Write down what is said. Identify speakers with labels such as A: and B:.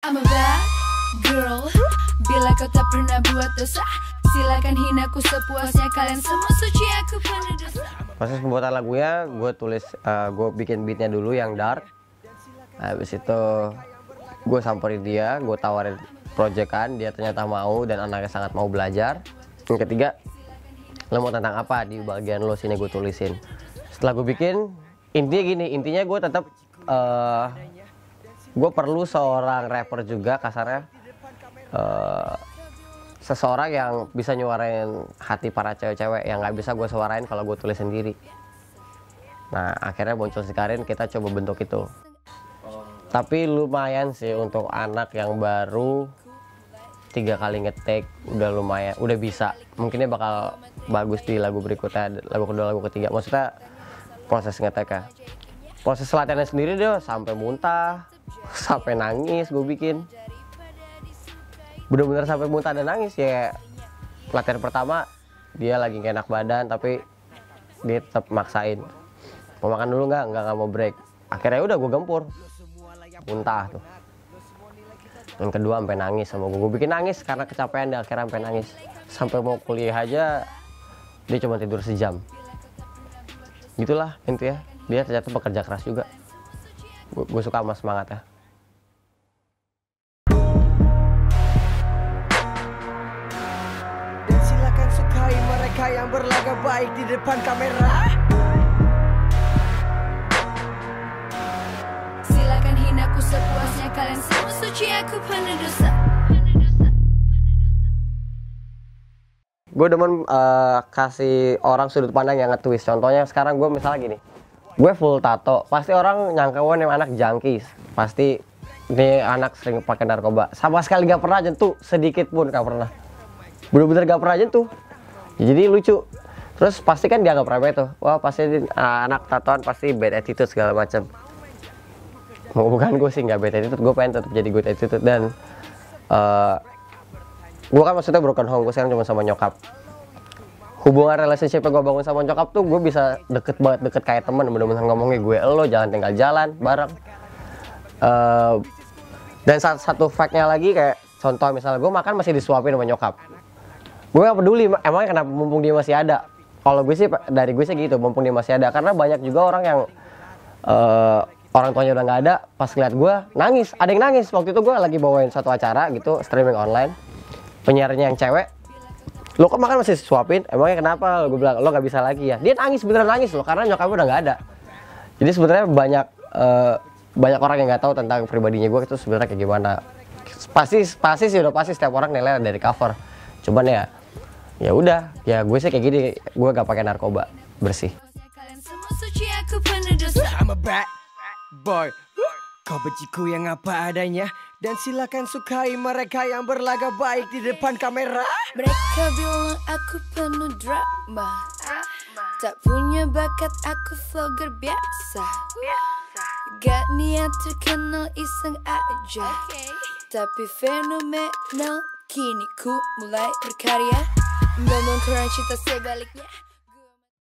A: I'm a bad girl. Bila kau tak pernah buat dosa, silakan hina aku sepuasnya. Kalian semua suci, aku penuh dosa.
B: Proses pembuatan lagunya, gue bikin beatnya dulu yang dark. Habis itu gue samperin dia, gue tawarin proyekan, dia ternyata mau dan anaknya sangat mau belajar. Yang ketiga, lo mau tentang apa di bagian lo sini gue tulisin. Setelah gue bikin, intinya gue tetap gue perlu seorang rapper juga kasarnya, seseorang yang bisa nyuarain hati para cewek-cewek yang nggak bisa gue suarain kalau gue tulis sendiri. Nah akhirnya muncul si Karin, kita coba bentuk itu. Tapi lumayan sih untuk anak yang baru 3 kali ngetek, udah lumayan, udah bisa. Mungkinnya bakal bagus di lagu berikutnya, lagu kedua, lagu ketiga. Maksudnya proses ngeteknya, proses latihannya sendiri dia sampai muntah, sampai nangis gue bikin. Bener-bener sampai muntah dan nangis ya. Latihan pertama dia lagi gak enak badan tapi dia tetap maksain. Mau makan dulu nggak mau break. Akhirnya udah gue gempur, muntah tuh. Yang kedua sampai nangis sama gue bikin nangis karena kecapean, dia akhirnya sampai nangis. Sampai mau kuliah aja dia cuma tidur sejam. Gitulah intinya, dia ternyata bekerja keras juga. Gue suka sama semangatnya.
C: Dan silakan sukai mereka yang berlaga baik di depan kamera.
A: Silakan hina aku sepuasnya. Kalian semua suci, aku penuh dosa.
B: Gue demen kasih orang sudut pandang yang nge-twist. Contohnya sekarang gue misalnya gini, gue full tato, pasti orang nyangka gue nih anak junkies, pasti ini anak sering pakai narkoba. Sama sekali gak pernah nyentuh, sedikit pun gak pernah, bener-bener gak pernah nyentuh. Jadi lucu. Terus pasti kan dianggap remeh tuh, wah pasti anak tatoan pasti bad attitude segala macam. Bukan, gue sih nggak bad attitude, gue pengen tetap jadi good attitude. Dan gue kan maksudnya broken home, gue sekarang cuma sama nyokap. Hubungan relationship yang gue bangun sama nyokap tuh gue bisa deket banget, deket kayak temen. Bener-bener ngomongnya gue lo, jangan tinggal jalan bareng. Dan satu fact-nya lagi kayak contoh misalnya gue makan masih disuapin sama nyokap. Gue gak peduli, emangnya kenapa, mumpung dia masih ada. Kalau gue sih, dari gue sih gitu, mumpung dia masih ada. Karena banyak juga orang yang orang tuanya udah nggak ada, pas ngeliat gue nangis. Ada yang nangis, waktu itu gue lagi bawain satu acara gitu, streaming online. Penyiarnya yang cewek, lo kok makan masih suapin, emangnya kenapa? Gue bilang, lo gak bisa lagi ya. Dia nangis, beneran nangis loh, karena nyokapnya udah nggak ada. Jadi sebenarnya banyak orang yang nggak tahu tentang pribadinya gue itu sebenarnya kayak gimana. Pasti sih udah pasti setiap orang nilai dari cover. Cuman ya udah, ya gue sih kayak gini, gue gak pakai narkoba, bersih.
A: Kalian semua suci, aku penuh dosa.
C: I'm a bad boy. Kau benciku yang apa adanya. Dan silakan sukai mereka yang berlaga baik di depan kamera.
A: Mereka bilang aku penuh drama, tak punya bakat, aku vlogger biasa. Gak niat terkenal, iseng aja. Tapi fenomenal, kini ku mulai berkarya. Ngomong kurang, cita sebaliknya.